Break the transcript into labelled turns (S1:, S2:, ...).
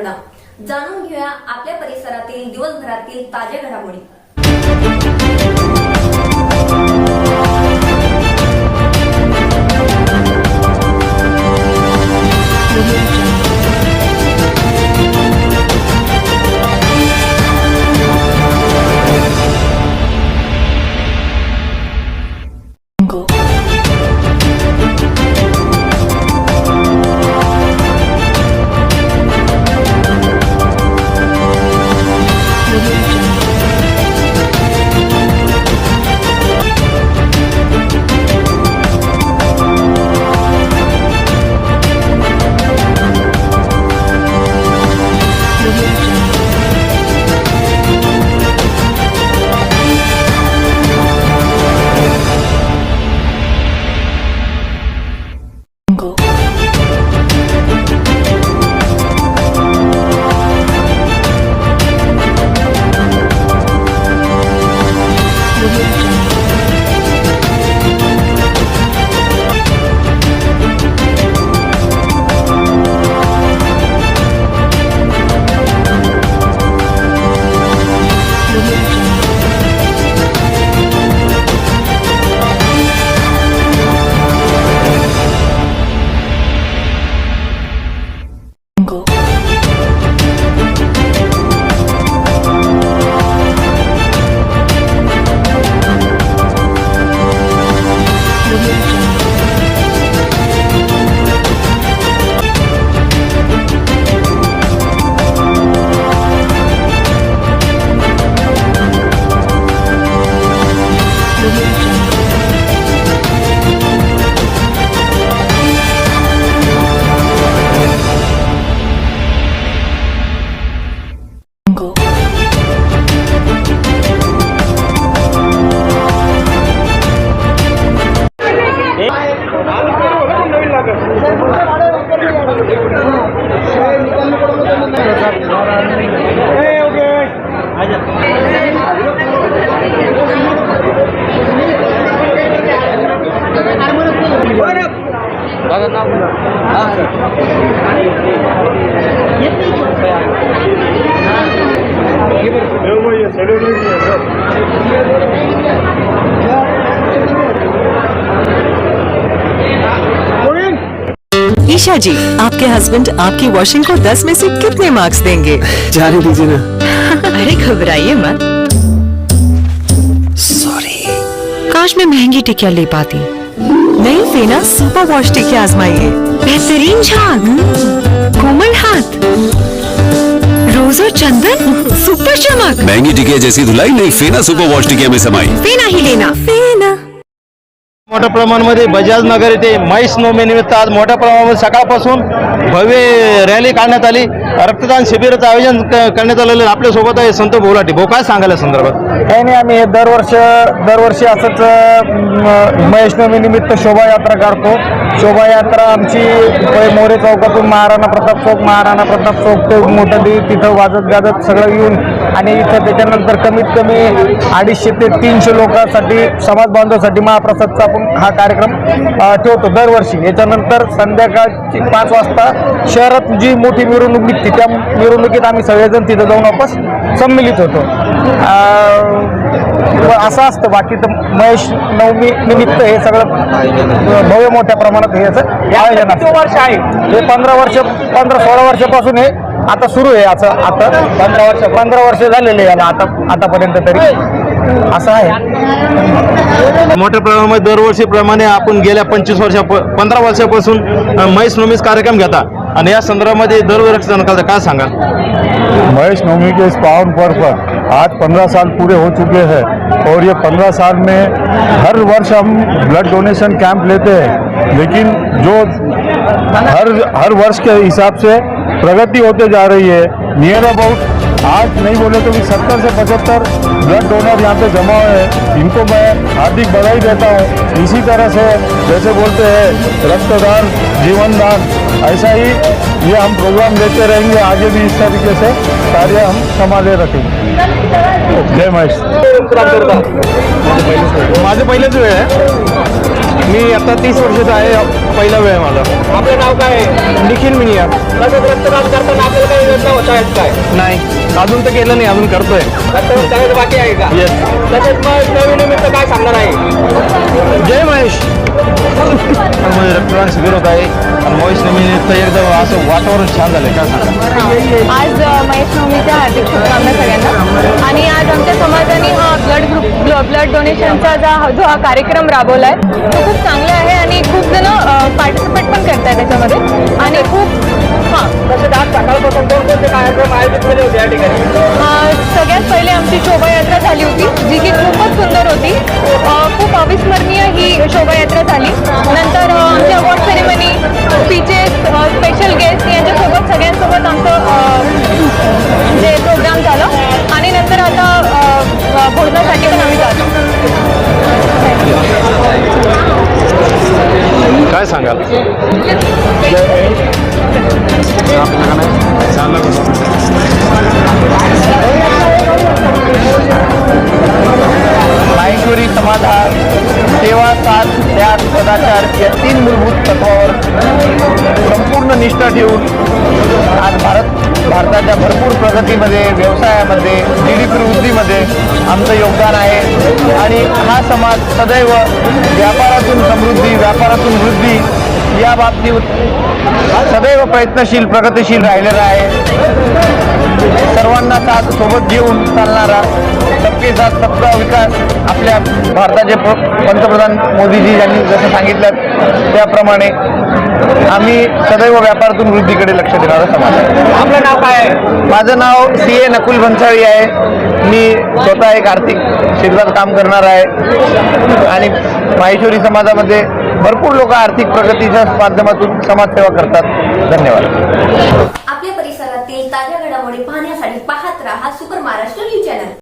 S1: घटना जाणून घेऊया आपल्या परिसरातील दिवसभरातील ताज्या घडामोडी।
S2: ईशा जी, आपके हस्बैंड आपकी वॉशिंग को 10 में से कितने मार्क्स देंगे?
S3: जाने दीजिए ना।
S2: अरे घबराइए मत।
S3: सॉरी।
S2: काश मैं महंगी टिकिया ले पाती। नहीं फेना सुपर वॉश टिकिया आजमाइए। बेहतरीन झाग, कोमल हाथ, रोज और चंदन, सुपर चमक।
S4: महंगी टिकिया जैसी धुलाई नहीं, फेना सुपर वॉश टिकिया में समाई।
S2: फेना ही लेना, फेना।
S3: मोठ्या प्रमाणामध्ये बजाज नगर येथे म्हैस नोंदणीनिमित्त आज मोठ्या प्रमाणामध्ये सकाळपासून भव्य रॅली काढण्यात आली। रक्तदान शिबिराचं आयोजन करण्यात आलेलं आपल्या सोबत आहे संत भोलाटे। भाऊ काय सांगाल या संदर्भात?
S5: काही नाही, आम्ही दरवर्षी असंच म्हैस नोंदणीनिमित्त शोभायात्रा काढतो। शोभायात्रा आमची मोरे चौकातून महाराणा प्रताप चौक ते मोठं तिथं वाजत गाजत सगळं येऊन आणि इथं त्याच्यानंतर कमीत कमी 250 ते 300 लोकांसाठी समाज बांधवासाठी महाप्रसादचा आपण हा कार्यक्रम ठेवतो दरवर्षी। याच्यानंतर संध्याकाळची 5 वाजता शहरात जी मोठी मिरवणूक निघते त्या मिरवणुकीत आम्ही सगळेजण तिथं जाऊन वापस सम्मिलित होतो। असं असतं। बाकी तर म्हैस नवमी निमित्त हे सगळं भव्य मोठ्या प्रमाणात हे आयोजन वर्ष आहे। हे 15-16 वर्षापासून हे आता सुरू आहे। आता 15 वर्ष झालेले याला आतापर्यंत तरी असं आहे।
S3: मोठ्या प्रमाणामध्ये दरवर्षीप्रमाणे आपण गेल्या 15 वर्षापासून म्हैस नोंदणी कार्यक्रम घेता आणि या संदर्भामध्ये दरवर्षी करता, काय सांगाल?
S5: महेश नवमी के इस पावन पर्व पर आज 15 साल पूरे हो चुके हैं और ये 15 साल में हर वर्ष हम ब्लड डोनेशन कैंप लेते हैं, लेकिन जो हर वर्ष के हिसाब से प्रगति होते जा रही है। नियर अबाउट आज नहीं बोले तो भी 70 से 75 ब्लड डोनर यहाँ पे जमा हुए हैं। इनको मैं हार्दिक बधाई देता हूँ। इसी तरह से जैसे बोलते हैं रक्तदान जीवनदान, ऐसा ही ये हम प्रोग्राम लेते रहेंगे। आगे भी इस तरीके से कार्य हम संभाले रखेंगे। जय महेश।
S3: माझं पहिलेच वेळ आहे। मी आता 30 वर्षाचा आहे। पहिला वेळ आहे माझा।
S5: आपलं नाव काय आहे?
S3: निखिल मिनिया।
S5: रक्तदान करताना आपल्याला काही वेदना
S3: नाही अजून तर केलं नाही, अजून करतोय.
S6: बाकी आहे का?
S3: येस.
S6: तसेच मग नवीन निमित्त काय सांगणार आहे?
S3: जय महेश. रक्तदान शिबिर होत आहे आणि महेश निमित्त एकदम असं वातावरण छान झालंय. काय सांगा?
S2: आज महेश नवमीच्या हार्दिक शुभकामना सगळ्यांना. आणि आज आमच्या समाजाने हा ब्लड डोनेशनचा जो हा कार्यक्रम राबवला आहे तो खूप चांगला आहे आणि खूप जण पार्टिसिपेट पण करतायत त्याच्यामध्ये. आणि खूप
S6: तसेच आज सकाळपासून कोणकोणते कार्यक्रम आयोजित केले होते या ठिकाणी?
S2: सगळ्यात पहिले आमची शोभायात्रा झाली होती जी की खूपच सुंदर होती. खूप अविस्मरणीय ही शोभायात्रा झाली. नंतर आमची award ceremony, speeches, special guest यांच्यासोबत सगळ्यांसोबत आमचं जे प्रोग्राम झालं. आणि नंतर आता भोजनासाठी पण आम्ही जातो.
S3: काय सांगाल?
S6: माहेश्वरी समाज हा सेवा, साथ, त्याग, सदाचार या 3 मूलभूत तत्वावर संपूर्ण निष्ठा ठेवून आज भारताच्या भरपूर प्रगतीमध्ये, व्यवसायामध्ये, GDP वृद्धीमध्ये आमचं योगदान आहे. आणि हा समाज सदैव व्यापारातून समृद्धी, व्यापारातून वृद्धी या बाबतीत सदैव प्रयत्नशील, प्रगतिशील राहिलेला आहे. सर्वांना साथ सोबत घेऊन चालणारा, सबके साथ सबका विकास आपल्या भारताचे पंतप्रधान मोदीजी यांनी जसं सांगितलं त्याप्रमाणे आम्ही सदैव व्यापारातून वृद्धीकडे लक्ष देणारा समाज आहे.
S3: आपलं नाव काय आहे?
S6: माझं नाव CA नकुल भन्साळी आहे. मी स्वतः एक आर्थिक क्षेत्रात काम करणार आहे आणि माहेश्वरी समाजामध्ये भरपूर लोक आर्थिक प्रगतीच्या माध्यमातून समाजसेवा करतात. धन्यवाद.
S1: आपल्या परिसरातील ताज्या घडामोडी पाहण्यासाठी पाहत राहा सुपर महाराष्ट्र न्यूज चॅनल.